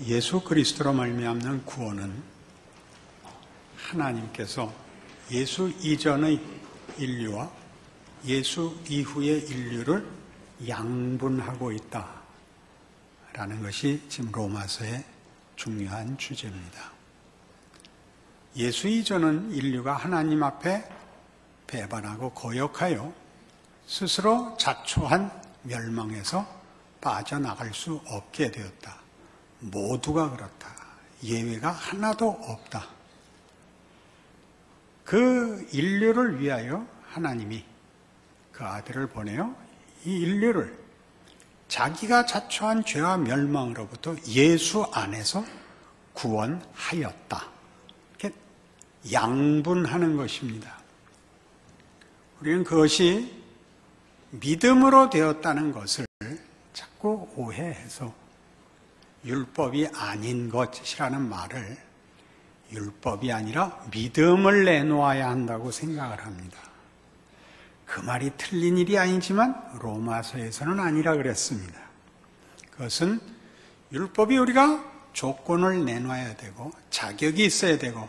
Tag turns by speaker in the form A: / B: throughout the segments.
A: 예수 그리스도로 말미암는 구원은 하나님께서 예수 이전의 인류와 예수 이후의 인류를 양분하고 있다라는 것이 지금 로마서의 중요한 주제입니다. 예수 이전은 인류가 하나님 앞에 배반하고 거역하여 스스로 자초한 멸망에서 빠져나갈 수 없게 되었다. 모두가 그렇다. 예외가 하나도 없다. 그 인류를 위하여 하나님이 그 아들을 보내어 이 인류를 자기가 자초한 죄와 멸망으로부터 예수 안에서 구원하였다. 이렇게 양분하는 것입니다. 우리는 그것이 믿음으로 되었다는 것을 자꾸 오해해서 율법이 아닌 것이라는 말을 율법이 아니라 믿음을 내놓아야 한다고 생각을 합니다. 그 말이 틀린 일이 아니지만 로마서에서는 아니라 그랬습니다. 그것은 율법이 우리가 조건을 내놔야 되고 자격이 있어야 되고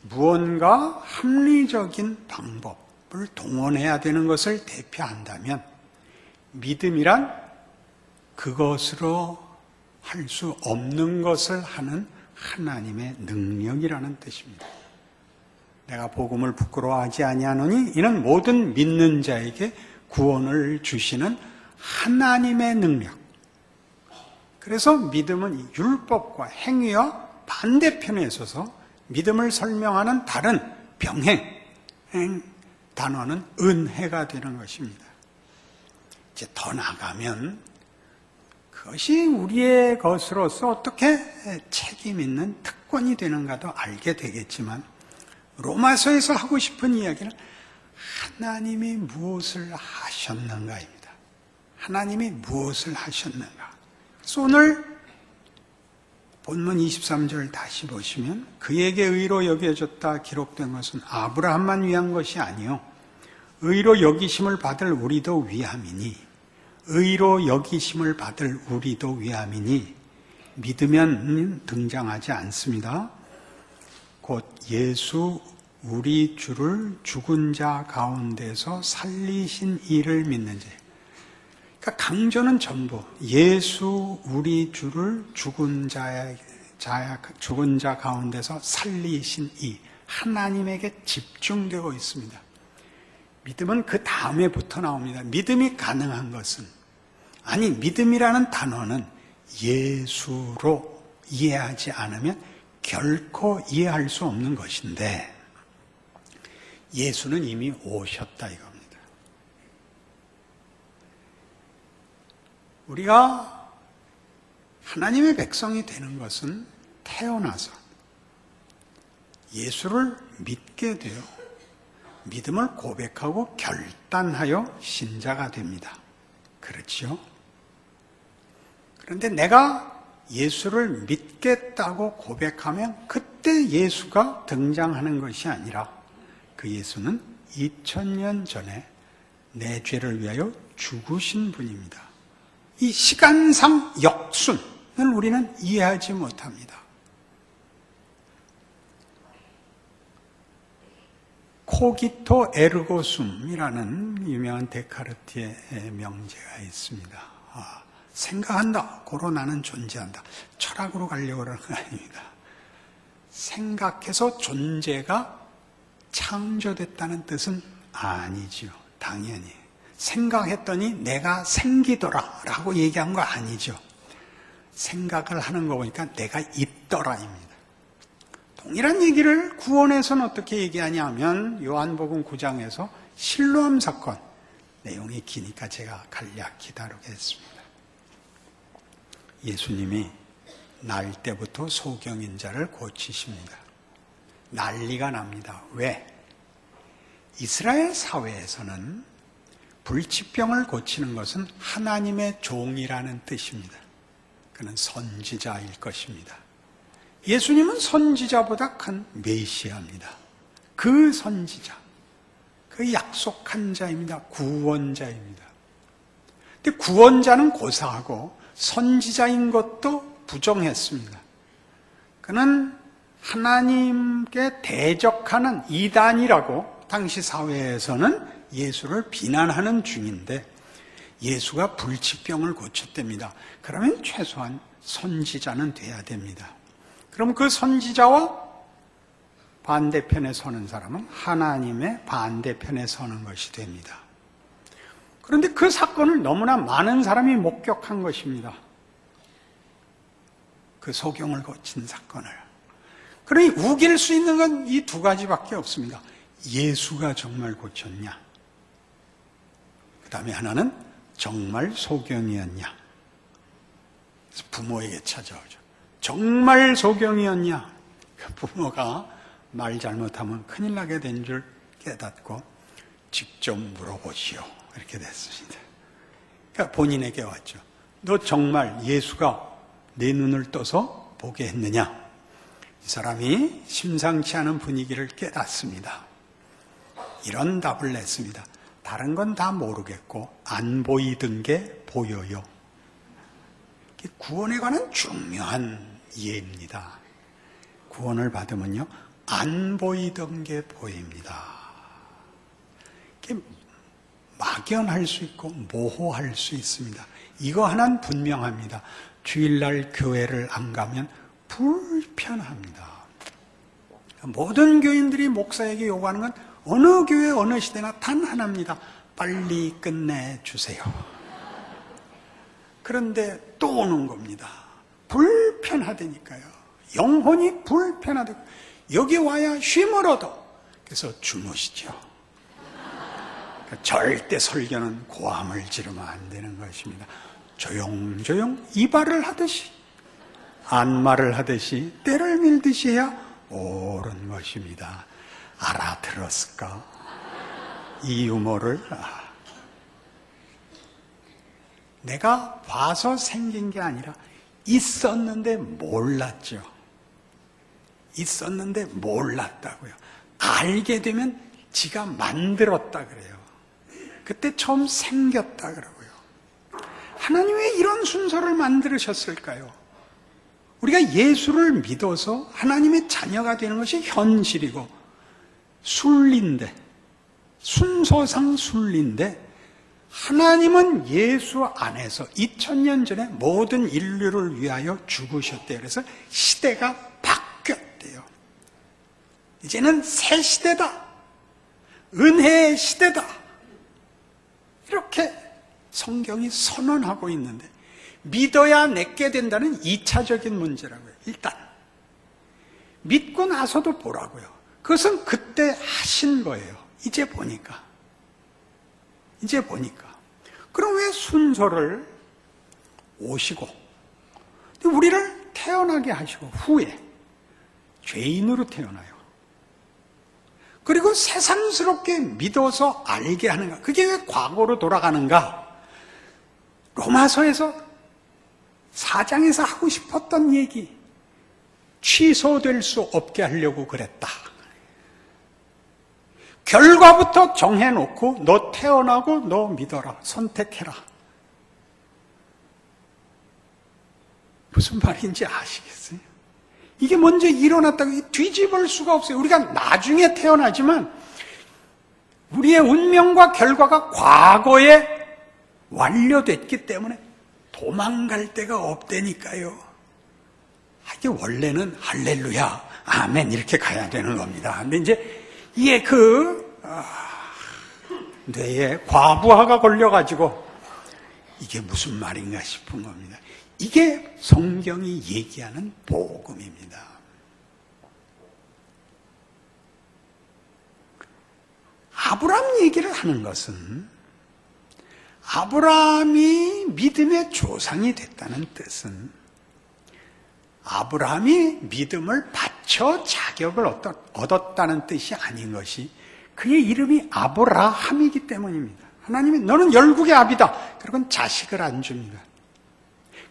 A: 무언가 합리적인 방법을 동원해야 되는 것을 대표한다면 믿음이란 그것으로 할 수 없는 것을 하는 하나님의 능력이라는 뜻입니다. 내가 복음을 부끄러워하지 아니하노니 이는 모든 믿는 자에게 구원을 주시는 하나님의 능력. 그래서 믿음은 이 율법과 행위와 반대편에 있어서 믿음을 설명하는 다른 병행 단어는 은혜가 되는 것입니다. 이제 더 나가면 그것이 우리의 것으로서 어떻게 책임 있는 특권이 되는가도 알게 되겠지만 로마서에서 하고 싶은 이야기는 하나님이 무엇을 하셨는가입니다. 하나님이 무엇을 하셨는가. 그래서 오늘 본문 23절 다시 보시면 그에게 의로 여겨졌다 기록된 것은 아브라함만 위한 것이 아니요 의로 여기심을 받을 우리도 위함이니 의로 여기심을 받을 우리도 위함이니 믿으면 등장하지 않습니다. 곧 예수 우리 주를 죽은 자 가운데서 살리신 이를 믿는 자. 그러니까 강조는 전부 예수 우리 주를 죽은 자 가운데서 살리신 이 하나님에게 집중되고 있습니다. 믿음은 그 다음에부터 나옵니다. 믿음이 가능한 것은 아니 믿음이라는 단어는 예수로 이해하지 않으면 결코 이해할 수 없는 것인데 예수는 이미 오셨다 이겁니다. 우리가 하나님의 백성이 되는 것은 태어나서 예수를 믿게 되어 믿음을 고백하고 결단하여 신자가 됩니다. 그렇지요? 그런데 내가 예수를 믿겠다고 고백하면 그때 예수가 등장하는 것이 아니라 그 예수는 2000년 전에 내 죄를 위하여 죽으신 분입니다. 이 시간상 역순을 우리는 이해하지 못합니다. 코기토 에르고 숨이라는 유명한 데카르트의 명제가 있습니다. 생각한다, 고로 나는 존재한다. 철학으로 가려고 그러는 거 아닙니다. 생각해서 존재가 창조됐다는 뜻은 아니지요. 당연히. 생각했더니 내가 생기더라 라고 얘기한 거 아니죠. 생각을 하는 거 보니까 내가 있더라입니다. 동일한 얘기를 구원에서는 어떻게 얘기하냐면 요한복음 9장에서 실로암 사건, 내용이 기니까 제가 간략히 다루겠습니다. 예수님이 날 때부터 소경인자를 고치십니다. 난리가 납니다. 왜? 이스라엘 사회에서는 불치병을 고치는 것은 하나님의 종이라는 뜻입니다. 그는 선지자일 것입니다. 예수님은 선지자보다 큰 메시아입니다. 그 선지자, 그 약속한 자입니다. 구원자입니다. 근데 구원자는 고사하고 선지자인 것도 부정했습니다. 그는 하나님께 대적하는 이단이라고 당시 사회에서는 예수를 비난하는 중인데 예수가 불치병을 고쳤답니다. 그러면 최소한 선지자는 돼야 됩니다. 그럼 그 선지자와 반대편에 서는 사람은 하나님의 반대편에 서는 것이 됩니다. 그런데 그 사건을 너무나 많은 사람이 목격한 것입니다. 그 소경을 고친 사건을. 그러니 우길 수 있는 건 이 두 가지밖에 없습니다. 예수가 정말 고쳤냐? 그 다음에 하나는 정말 소경이었냐? 그래서 부모에게 찾아오죠. 정말 소경이었냐? 부모가 말 잘못하면 큰일 나게 된 줄 깨닫고 직접 물어보시오. 이렇게 됐습니다. 그러니까 본인에게 왔죠. 너 정말 예수가 내 눈을 떠서 보게 했느냐? 이 사람이 심상치 않은 분위기를 깨닫습니다. 이런 답을 냈습니다. 다른 건 다 모르겠고 안 보이던 게 보여요. 구원에 관한 중요한 이해입니다. 구원을 받으면요, 안 보이던 게 보입니다. 막연할 수 있고 모호할 수 있습니다. 이거 하나는 분명합니다. 주일날 교회를 안 가면 불편합니다. 모든 교인들이 목사에게 요구하는 건 어느 교회 어느 시대나 단 하나입니다. 빨리 끝내주세요. 그런데 또 오는 겁니다. 불편하다니까요. 영혼이 불편하다. 여기 와야 쉼을 얻어. 그래서 주무시죠. 절대 설교는 고함을 지르면 안 되는 것입니다. 조용조용 이발을 하듯이, 안마를 하듯이, 때를 밀듯이 해야 옳은 것입니다. 알아들었을까? 이 유머를. 내가 봐서 생긴 게 아니라 있었는데 몰랐죠. 있었는데 몰랐다고요. 알게 되면 지가 만들었다 그래요. 그때 처음 생겼다 그러고요. 하나님 왜 이런 순서를 만드셨을까요? 우리가 예수를 믿어서 하나님의 자녀가 되는 것이 현실이고 순리인데, 순서상 순리인데, 하나님은 예수 안에서 2000년 전에 모든 인류를 위하여 죽으셨대요. 그래서 시대가 바뀌었대요. 이제는 새 시대다. 은혜의 시대다. 이렇게 성경이 선언하고 있는데 믿어야 내게 된다는 2차적인 문제라고요. 일단 믿고 나서도 보라고요. 그것은 그때 하신 거예요. 이제 보니까. 그럼 왜 순서를 오시고 우리를 태어나게 하시고 후에 죄인으로 태어나요. 그리고 새삼스럽게 믿어서 알게 하는가? 그게 왜 과거로 돌아가는가? 로마서에서 4장에서 하고 싶었던 얘기 취소될 수 없게 하려고 그랬다. 결과부터 정해놓고 너 태어나고 너 믿어라. 선택해라. 무슨 말인지 아시겠어요? 이게 먼저 일어났다고 뒤집을 수가 없어요. 우리가 나중에 태어나지만 우리의 운명과 결과가 과거에 완료됐기 때문에 도망갈 데가 없다니까요. 이게 원래는 할렐루야, 아멘 이렇게 가야 되는 겁니다. 근데 이제 이게 뇌에 과부하가 걸려가지고 이게 무슨 말인가 싶은 겁니다. 이게 성경이 얘기하는 복음입니다. 아브라함 얘기를 하는 것은 아브라함이 믿음의 조상이 됐다는 뜻은 아브라함이 믿음을 바쳐 자격을 얻었다는 뜻이 아닌 것이 그의 이름이 아브라함이기 때문입니다. 하나님이 너는 열국의 아비다. 그러면 자식을 안 줍니다.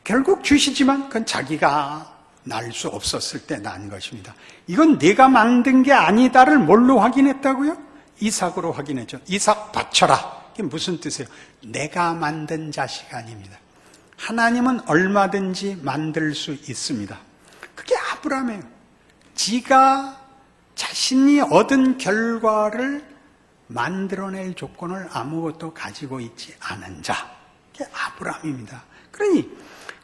A: 결국 주시지만 그건 자기가 낳을 수 없었을 때 낳은 것입니다. 이건 내가 만든 게 아니다를 뭘로 확인했다고요? 이삭으로 확인했죠. 이삭 바쳐라. 이게 무슨 뜻이에요? 내가 만든 자식 아닙니다. 하나님은 얼마든지 만들 수 있습니다. 그게 아브라함이에요. 지가 자신이 얻은 결과를 만들어낼 조건을 아무것도 가지고 있지 않은 자, 그게 아브라함입니다. 그러니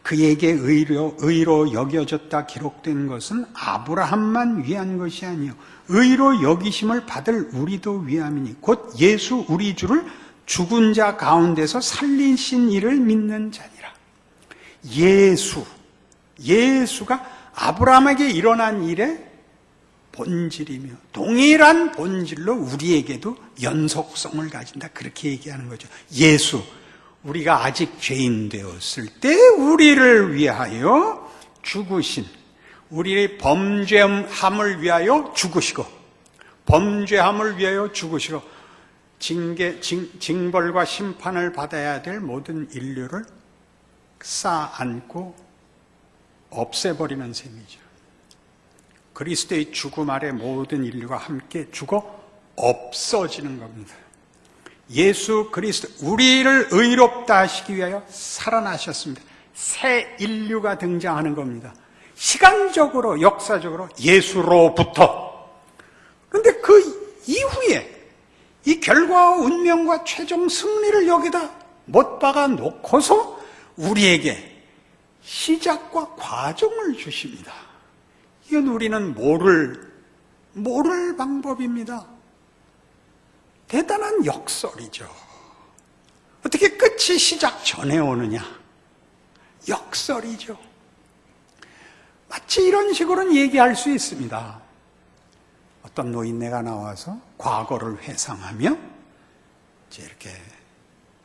A: 그에게 의로 여겨졌다 기록된 것은 아브라함만 위한 것이 아니요 의로 여기심을 받을 우리도 위함이니 곧 예수 우리 주를 죽은 자 가운데서 살리신 이를 믿는 자니라. 예수가 아브라함에게 일어난 일의 본질이며 동일한 본질로 우리에게도 연속성을 가진다. 그렇게 얘기하는 거죠. 예수, 우리가 아직 죄인 되었을 때 우리를 위하여 죽으신, 우리의 범죄함을 위하여 죽으시고, 범죄함을 위하여 죽으시고, 징벌과 심판을 받아야 될 모든 인류를 쌓아안고 없애버리는 셈이죠. 그리스도의 죽음 아래 모든 인류가 함께 죽어 없어지는 겁니다. 예수 그리스도, 우리를 의롭다 하시기 위하여 살아나셨습니다. 새 인류가 등장하는 겁니다. 시간적으로, 역사적으로 예수로부터. 그런데 그 이후에 이 결과와 운명과 최종 승리를 여기다 못 박아 놓고서 우리에게 시작과 과정을 주십니다. 이건 우리는 모를 방법입니다. 대단한 역설이죠. 어떻게 끝이 시작 전에 오느냐? 역설이죠. 마치 이런 식으로는 얘기할 수 있습니다. 어떤 노인네가 나와서 과거를 회상하며 이제 이렇게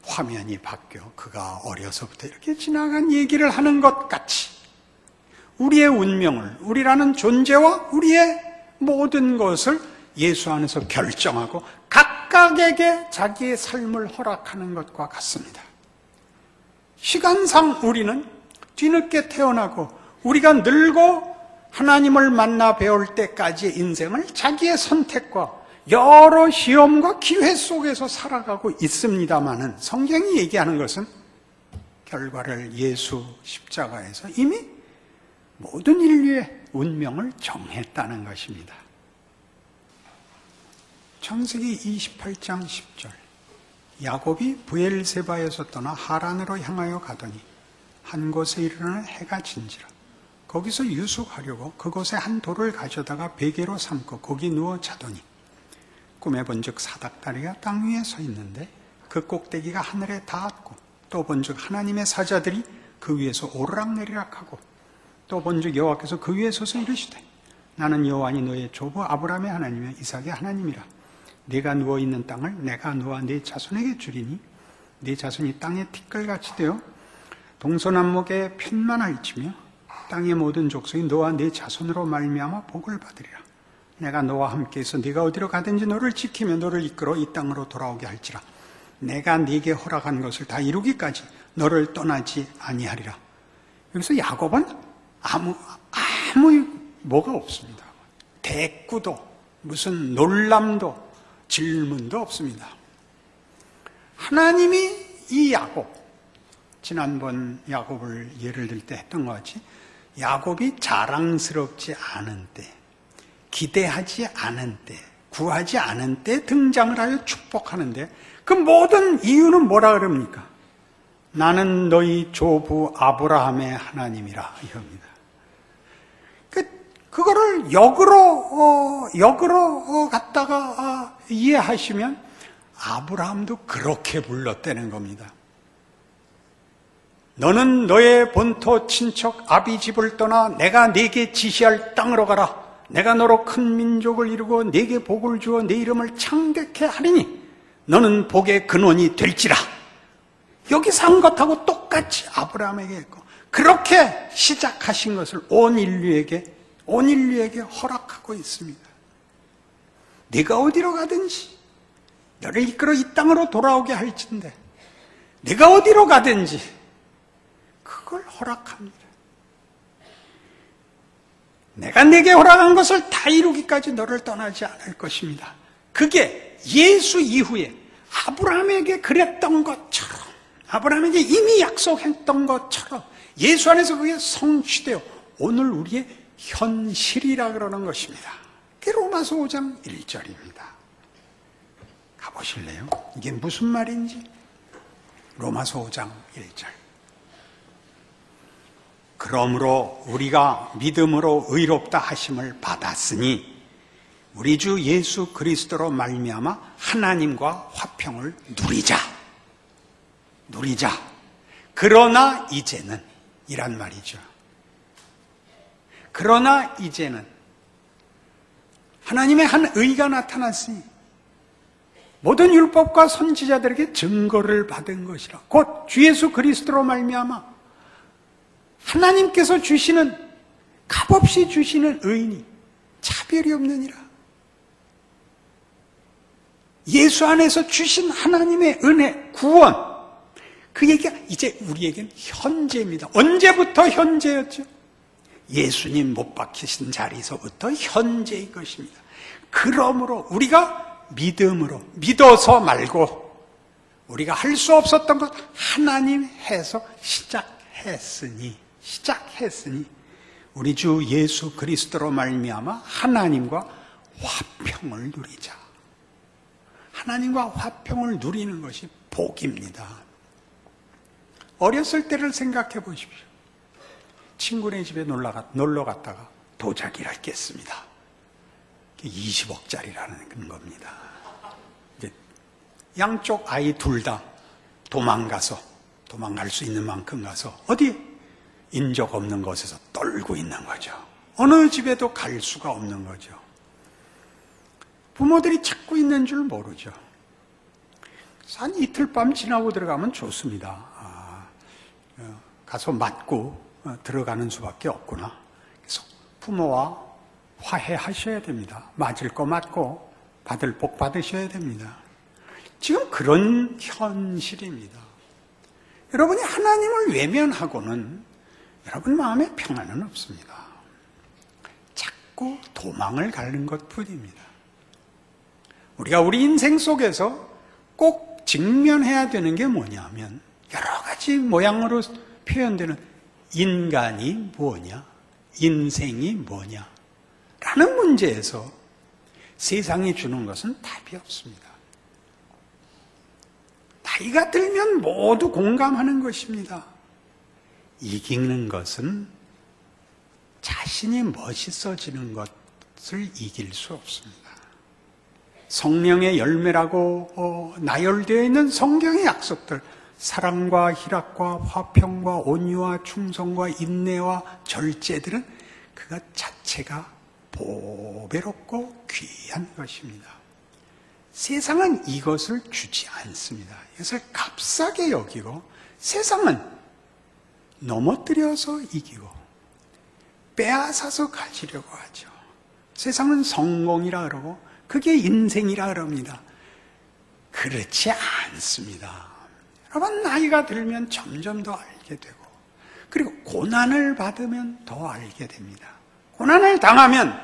A: 화면이 바뀌어 그가 어려서부터 이렇게 지나간 얘기를 하는 것 같이 우리의 운명을, 우리라는 존재와 우리의 모든 것을 예수 안에서 결정하고 각각에게 자기의 삶을 허락하는 것과 같습니다. 시간상 우리는 뒤늦게 태어나고 우리가 늙고 하나님을 만나 배울 때까지의 인생을 자기의 선택과 여러 시험과 기회 속에서 살아가고 있습니다마는 성경이 얘기하는 것은 결과를 예수 십자가에서 이미 모든 인류의 운명을 정했다는 것입니다. 창세기 28장 10절 야곱이 브엘세바에서 떠나 하란으로 향하여 가더니 한 곳에 이르러 해가 진지라 거기서 유숙하려고 그곳에 한 돌을 가져다가 베개로 삼고 거기 누워 자더니 꿈에 본즉 사닥다리가 땅 위에 서 있는데 그 꼭대기가 하늘에 닿았고 또 본즉 하나님의 사자들이 그 위에서 오르락내리락하고 또 본즉 여호와께서 그 위에 서서 이르시되 나는 여호와니 너의 조부 아브라함의 하나님이며 이삭의 하나님이라. 네가 누워있는 땅을 내가 너와 네 자손에게 주리니 네 자손이 땅의 티끌같이 되어 동서남북에 편만할지며 땅의 모든 족속이 너와 네 자손으로 말미암아 복을 받으리라. 내가 너와 함께해서 네가 어디로 가든지 너를 지키며 너를 이끌어 이 땅으로 돌아오게 할지라. 내가 네게 허락한 것을 다 이루기까지 너를 떠나지 아니하리라. 여기서 야곱은 아무 뭐가 없습니다. 대꾸도 무슨 놀람도 질문도 없습니다. 하나님이 이 야곱, 지난번 야곱을 예를 들 때 했던 것 같이 야곱이 자랑스럽지 않은 때, 기대하지 않은 때, 구하지 않은 때 등장을 하여 축복하는데 그 모든 이유는 뭐라 그럽니까? 나는 너희 조부 아브라함의 하나님이라 이겁니다. 그거를 역으로 갖다가 이해하시면 아브라함도 그렇게 불렀다는 겁니다. 너는 너의 본토 친척 아비 집을 떠나 내가 네게 지시할 땅으로 가라. 내가 너로 큰 민족을 이루고 네게 복을 주어 네 이름을 창대케 하리니 너는 복의 근원이 될지라. 여기서 한 것하고 똑같이 아브라함에게 했고 그렇게 시작하신 것을 온 인류에게 허락하고 있습니다. 네가 어디로 가든지 너를 이끌어 이 땅으로 돌아오게 할진대 네가 어디로 가든지 그걸 허락합니다. 내가 네게 허락한 것을 다 이루기까지 너를 떠나지 않을 것입니다. 그게 예수 이후에 아브라함에게 그랬던 것처럼 아브라함에게 이미 약속했던 것처럼 예수 안에서 그게 성취되어 오늘 우리의 현실이라 그러는 것입니다. 그게 로마서 5장 1절입니다. 가보실래요? 이게 무슨 말인지? 로마서 5장 1절. 그러므로 우리가 믿음으로 의롭다 하심을 받았으니 우리 주 예수 그리스도로 말미암아 하나님과 화평을 누리자. 그러나 이제는 이란 말이죠. 그러나 이제는 하나님의 한 의가 나타났으니 모든 율법과 선지자들에게 증거를 받은 것이라. 곧 주 예수 그리스도로 말미암아 하나님께서 주시는, 값없이 주시는 의인이 차별이 없느니라. 예수 안에서 주신 하나님의 은혜, 구원, 그 얘기가 이제 우리에겐 현재입니다. 언제부터 현재였죠? 예수님 못 박히신 자리에서부터 현재인 것입니다. 그러므로 우리가 믿음으로, 믿어서 말고 우리가 할 수 없었던 것 하나님 해서 시작했으니 우리 주 예수 그리스도로 말미암아 하나님과 화평을 누리자. 하나님과 화평을 누리는 것이 복입니다. 어렸을 때를 생각해 보십시오. 친구네 집에 놀러 갔다가 도자기를 깼습니다. 20억짜리라는 겁니다. 양쪽 아이 둘 다 도망갈 수 있는 만큼 가서 어디 인적 없는 곳에서 떨고 있는 거죠. 어느 집에도 갈 수가 없는 거죠. 부모들이 찾고 있는 줄 모르죠. 한 이틀 밤 지나고 들어가면 좋습니다. 가서 맞고 들어가는 수밖에 없구나. 그래서 부모와 화해하셔야 됩니다. 맞을 거 맞고 받을 복 받으셔야 됩니다. 지금 그런 현실입니다. 여러분이 하나님을 외면하고는 여러분 마음에 평안은 없습니다. 자꾸 도망을 가는 것뿐입니다. 우리가 우리 인생 속에서 꼭 직면해야 되는 게 뭐냐면 여러 가지 모양으로 표현되는 인간이 뭐냐, 인생이 뭐냐 라는 문제에서 세상이 주는 것은 답이 없습니다. 나이가 들면 모두 공감하는 것입니다. 이기는 것은 자신이 멋있어지는 것을 이길 수 없습니다. 성령의 열매라고 나열되어 있는 성경의 약속들, 사랑과 희락과 화평과 온유와 충성과 인내와 절제들은 그것 자체가 보배롭고 귀한 것입니다. 세상은 이것을 주지 않습니다. 이것을 값싸게 여기고 세상은 넘어뜨려서 이기고 빼앗아서 가지려고 하죠. 세상은 성공이라 그러고 그게 인생이라 그럽니다. 그렇지 않습니다. 여러분 나이가 들면 점점 더 알게 되고 그리고 고난을 받으면 더 알게 됩니다. 고난을 당하면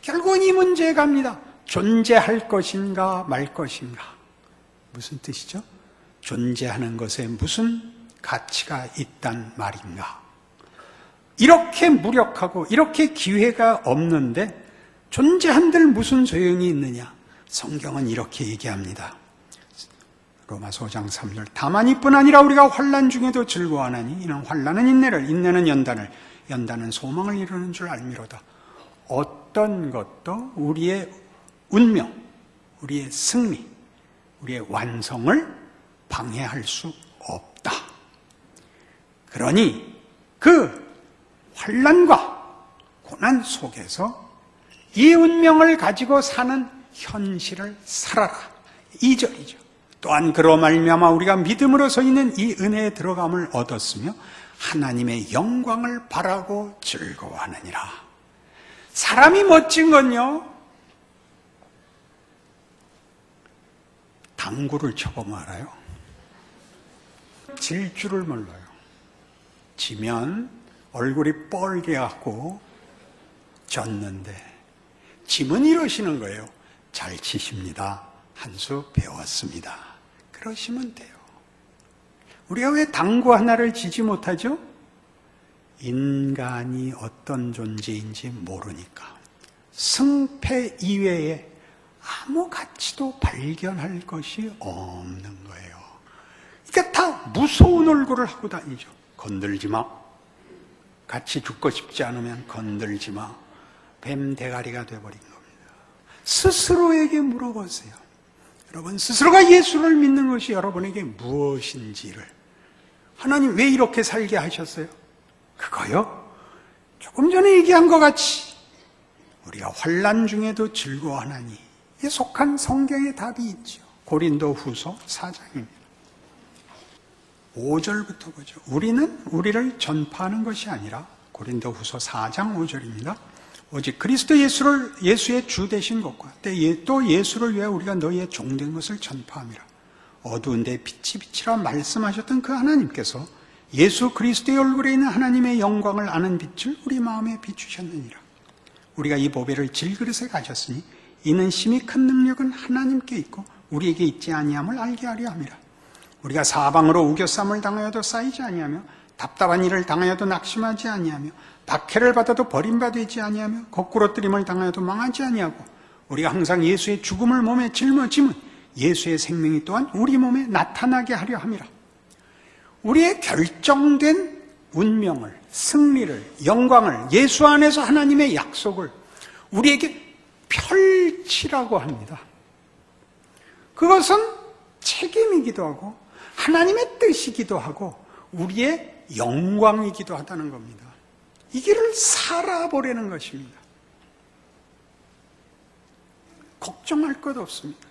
A: 결국은 이 문제에 갑니다. 존재할 것인가 말 것인가. 무슨 뜻이죠? 존재하는 것에 무슨 가치가 있단 말인가. 이렇게 무력하고 이렇게 기회가 없는데 존재한들 무슨 소용이 있느냐. 성경은 이렇게 얘기합니다. 로마서 5장 3절. 다만 이뿐 아니라 우리가 환난 중에도 즐거워하나니 이는 환난은 인내를, 인내는 연단을, 연단은 소망을 이루는 줄 알미로다. 어떤 것도 우리의 운명, 우리의 승리, 우리의 완성을 방해할 수 없다. 그러니 그 환난과 고난 속에서 이 운명을 가지고 사는 현실을 살아라. 2절이죠. 또한 그로 말미암아 우리가 믿음으로 서 있는 이 은혜에 들어감을 얻었으며 하나님의 영광을 바라고 즐거워하느니라. 사람이 멋진 건요, 당구를 쳐보면 알아요. 질 줄을 몰라요. 지면 얼굴이 뻘개갖고 졌는데 짐은 이러시는 거예요. 잘 치십니다. 한 수 배웠습니다. 그러시면 돼요. 우리가 왜 당구 하나를 지지 못하죠? 인간이 어떤 존재인지 모르니까. 승패 이외에 아무 가치도 발견할 것이 없는 거예요. 그러니까 다 무서운 얼굴을 하고 다니죠. 건들지 마. 같이 죽고 싶지 않으면 건들지 마. 뱀 대가리가 돼버린 겁니다. 스스로에게 물어보세요. 여러분, 스스로가 예수를 믿는 것이 여러분에게 무엇인지를. 하나님 왜 이렇게 살게 하셨어요? 그거요? 조금 전에 얘기한 것 같이 우리가 환난 중에도 즐거워하나니 에 속한 성경의 답이 있죠. 고린도 후서 4장입니다. 5절부터 보죠. 우리는 우리를 전파하는 것이 아니라, 고린도 후서 4장 5절입니다. 오직 그리스도 예수의 주 되신 것과 또 예수를 위해 우리가 너희의 종된 것을 전파함이라. 어두운 데 빛이 빛이라 말씀하셨던 그 하나님께서 예수 그리스도의 얼굴에 있는 하나님의 영광을 아는 빛을 우리 마음에 비추셨느니라. 우리가 이 보배를 질그릇에 가졌으니 이는 심히 큰 능력은 하나님께 있고 우리에게 있지 아니함을 알게 하려 함이라. 우리가 사방으로 우겨쌈을 당하여도 쌓이지 아니하며 답답한 일을 당하여도 낙심하지 아니하며 박해를 받아도 버림받지 아니하며 거꾸로 뜨림을 당하여도 망하지 아니하고 우리가 항상 예수의 죽음을 몸에 짊어짐은 예수의 생명이 또한 우리 몸에 나타나게 하려 함이라. 우리의 결정된 운명을, 승리를, 영광을, 예수 안에서 하나님의 약속을 우리에게 펼치라고 합니다. 그것은 책임이기도 하고 하나님의 뜻이기도 하고 우리의 영광이기도 하다는 겁니다. 이 길을 살아보려는 것입니다. 걱정할 것 없습니다.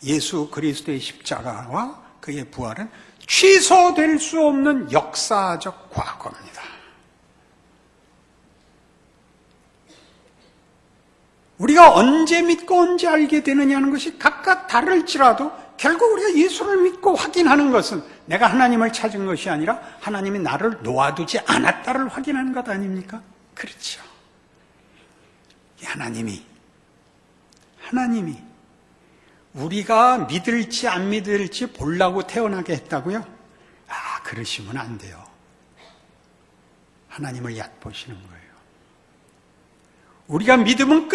A: 예수 그리스도의 십자가와 그의 부활은 취소될 수 없는 역사적 과거입니다. 우리가 언제 믿고 언제 알게 되느냐는 것이 각각 다를지라도 결국 우리가 예수를 믿고 확인하는 것은 내가 하나님을 찾은 것이 아니라 하나님이 나를 놓아두지 않았다를 확인하는 것 아닙니까? 그렇죠. 하나님이 우리가 믿을지 안 믿을지 보려고 태어나게 했다고요? 그러시면 안 돼요. 하나님을 얕보시는 거예요. 우리가 믿으면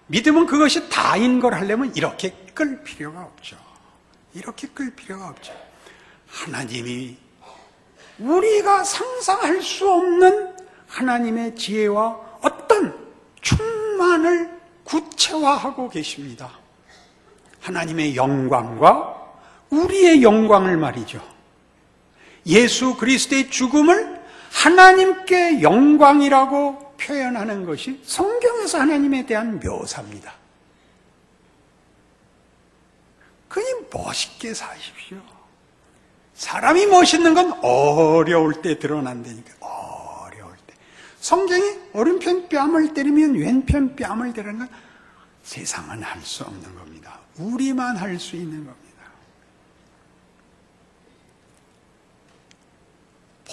A: 믿으면 그것이 다인 걸 하려면 이렇게 끌 필요가 없죠. 하나님이 우리가 상상할 수 없는 하나님의 지혜와 어떤 충만을 구체화하고 계십니다. 하나님의 영광과 우리의 영광을 말이죠. 예수 그리스도의 죽음을 하나님께 영광이라고 표현하는 것이 성경에서 하나님에 대한 묘사입니다. 그니 멋있게 사십시오. 사람이 멋있는 건 어려울 때 드러난다니까. 어려울 때. 성경이 오른편 뺨을 때리면 왼편 뺨을 때리는 건 세상은 할 수 없는 겁니다. 우리만 할 수 있는 겁니다.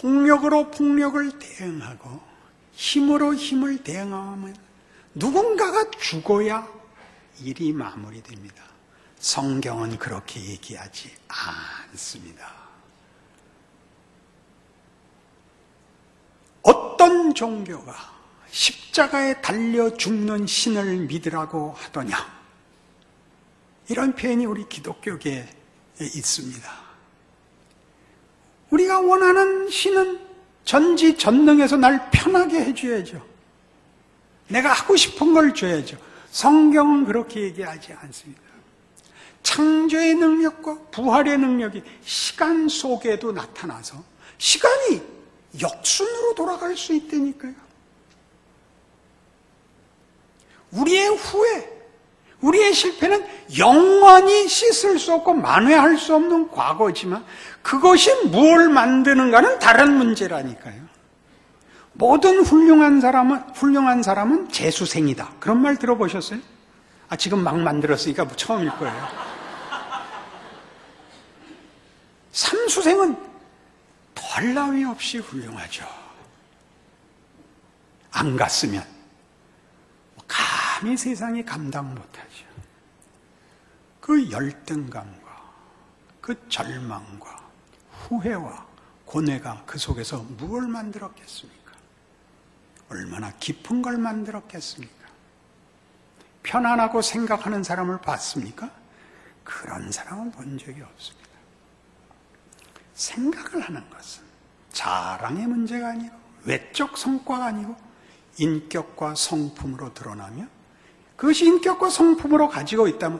A: 폭력으로 폭력을 대응하고 힘으로 힘을 대응하면 누군가가 죽어야 일이 마무리됩니다. 성경은 그렇게 얘기하지 않습니다. 어떤 종교가 십자가에 달려 죽는 신을 믿으라고 하더냐? 이런 표현이 우리 기독교계에 있습니다. 우리가 원하는 신은 전지전능해서 날 편하게 해줘야죠. 내가 하고 싶은 걸 줘야죠. 성경은 그렇게 얘기하지 않습니다. 창조의 능력과 부활의 능력이 시간 속에도 나타나서 시간이 역순으로 돌아갈 수 있다니까요. 우리의 후회, 우리의 실패는 영원히 씻을 수 없고 만회할 수 없는 과거지만 그것이 뭘 만드는가는 다른 문제라니까요. 모든 훌륭한 사람은 재수생이다. 그런 말 들어보셨어요? 지금 막 만들었으니까 처음일 거예요. 삼수생은 덜나위 없이 훌륭하죠. 안 갔으면 감히 세상이 감당 못하죠. 그 열등감과 그 절망과 후회와 고뇌가 그 속에서 무엇을 만들었겠습니까? 얼마나 깊은 걸 만들었겠습니까? 편안하고 생각하는 사람을 봤습니까? 그런 사람은 본 적이 없습니다. 생각을 하는 것은 자랑의 문제가 아니고 외적 성과가 아니고 인격과 성품으로 드러나며, 그것이 인격과 성품으로 가지고 있다면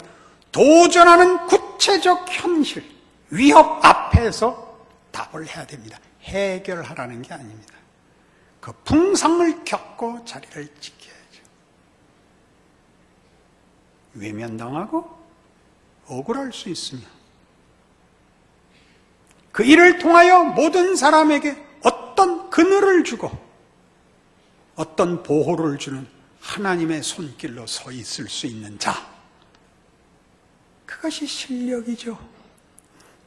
A: 도전하는 구체적 현실, 위협 앞에서 답을 해야 됩니다. 해결하라는 게 아닙니다. 그 풍상을 겪고 자리를 지켜야죠. 외면당하고 억울할 수 있으며, 그 일을 통하여 모든 사람에게 어떤 그늘을 주고 어떤 보호를 주는 하나님의 손길로 서 있을 수 있는 자, 그것이 실력이죠.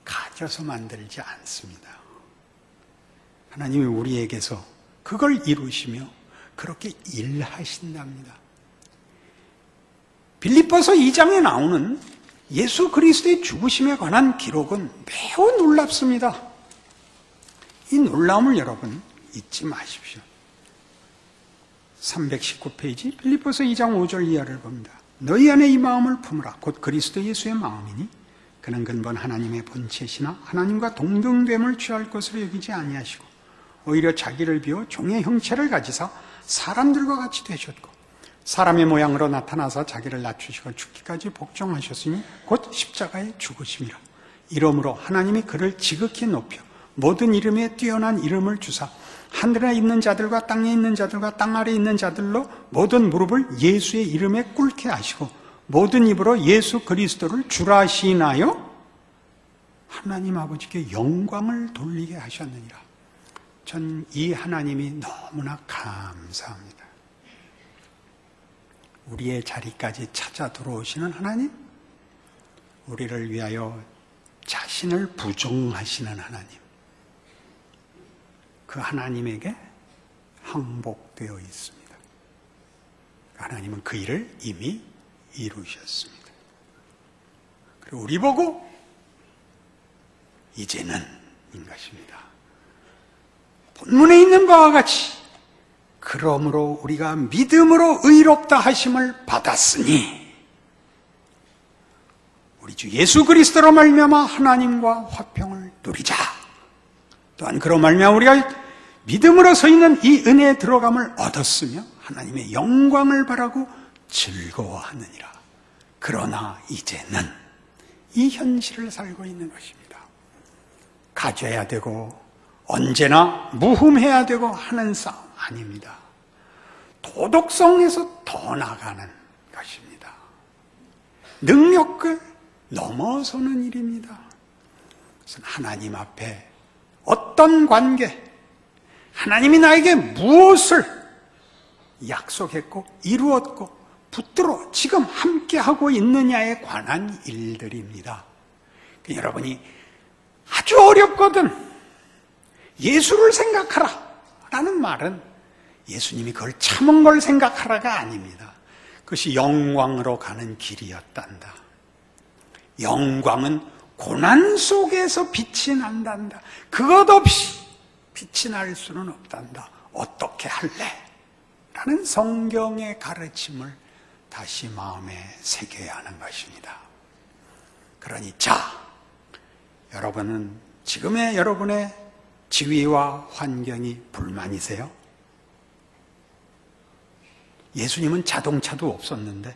A: 가져서 만들지 않습니다. 하나님이 우리에게서 그걸 이루시며 그렇게 일하신답니다. 빌립보서 2장에 나오는 예수 그리스도의 죽으심에 관한 기록은 매우 놀랍습니다. 이 놀라움을 여러분 잊지 마십시오. 319페이지 빌립보서 2장 5절 이하를 봅니다. 너희 안에 이 마음을 품으라. 곧 그리스도 예수의 마음이니 그는 근본 하나님의 본체시나 하나님과 동등됨을 취할 것으로 여기지 아니하시고 오히려 자기를 비워 종의 형체를 가지사 사람들과 같이 되셨고 사람의 모양으로 나타나서 자기를 낮추시고 죽기까지 복종하셨으니 곧 십자가에 죽으심이라. 이러므로 하나님이 그를 지극히 높여 모든 이름에 뛰어난 이름을 주사 하늘에 있는 자들과 땅에 있는 자들과 땅 아래에 있는 자들로 모든 무릎을 예수의 이름에 꿇게 하시고 모든 입으로 예수 그리스도를 주라 하시나요? 하나님 아버지께 영광을 돌리게 하셨느니라. 전 이 하나님이 너무나 감사합니다. 우리의 자리까지 찾아 들어오시는 하나님, 우리를 위하여 자신을 부정하시는 하나님, 그 하나님에게 항복되어 있습니다. 하나님은 그 일을 이미 이루셨습니다. 그리고 우리 보고 이제는 인 것입니다. 본문에 있는 바와 같이 그러므로 우리가 믿음으로 의롭다 하심을 받았으니 우리 주 예수 그리스도로 말미암아 하나님과 화평을 누리자. 또한 그로 말미암아 우리가 믿음으로 서 있는 이 은혜에 들어감을 얻었으며 하나님의 영광을 바라고 즐거워하느니라. 그러나 이제는 이 현실을 살고 있는 것입니다. 가져야 되고 언제나 무흠해야 되고 하는 싸움 아닙니다. 도덕성에서 더 나가는 것입니다. 능력을 넘어서는 일입니다. 그래서 하나님 앞에 어떤 관계, 하나님이 나에게 무엇을 약속했고 이루었고 붙들어 지금 함께하고 있느냐에 관한 일들입니다. 여러분이 아주 어렵거든 예수를 생각하라 라는 말은 예수님이 그걸 참은 걸 생각하라가 아닙니다. 그것이 영광으로 가는 길이었단다. 영광은 고난 속에서 빛이 난단다. 그것 없이 빛이 날 수는 없단다. 어떻게 할래? 라는 성경의 가르침을 다시 마음에 새겨야 하는 것입니다. 그러니 여러분은 지금의 여러분의 지위와 환경이 불만이세요? 예수님은 자동차도 없었는데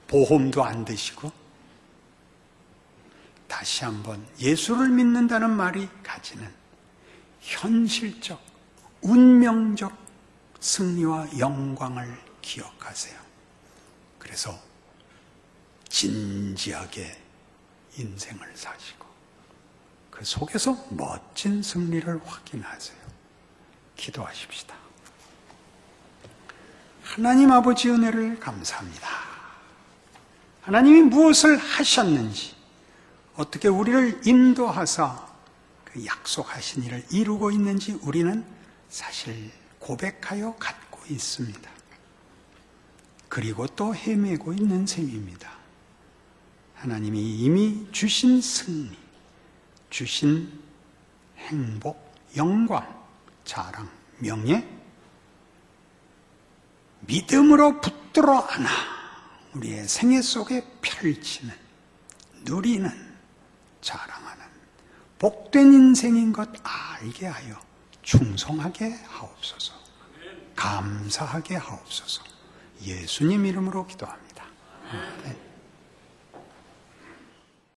A: 보험도 안 드시고 다시 한번 예수를 믿는다는 말이 가지는 현실적, 운명적 승리와 영광을 기억하세요. 그래서 진지하게 인생을 사시고 그 속에서 멋진 승리를 확인하세요. 기도하십시다. 하나님 아버지 은혜를 감사합니다. 하나님이 무엇을 하셨는지, 어떻게 우리를 인도하사 그 약속하신 일을 이루고 있는지 우리는 사실 고백하여 갖고 있습니다. 그리고 또 헤매고 있는 셈입니다. 하나님이 이미 주신 승리, 주신 행복, 영광, 자랑, 명예, 믿음으로 붙들어 안아 우리의 생애 속에 펼치는, 누리는, 자랑하는 복된 인생인 것 알게 하여 충성하게 하옵소서. 감사하게 하옵소서. 예수님 이름으로 기도합니다. 아멘.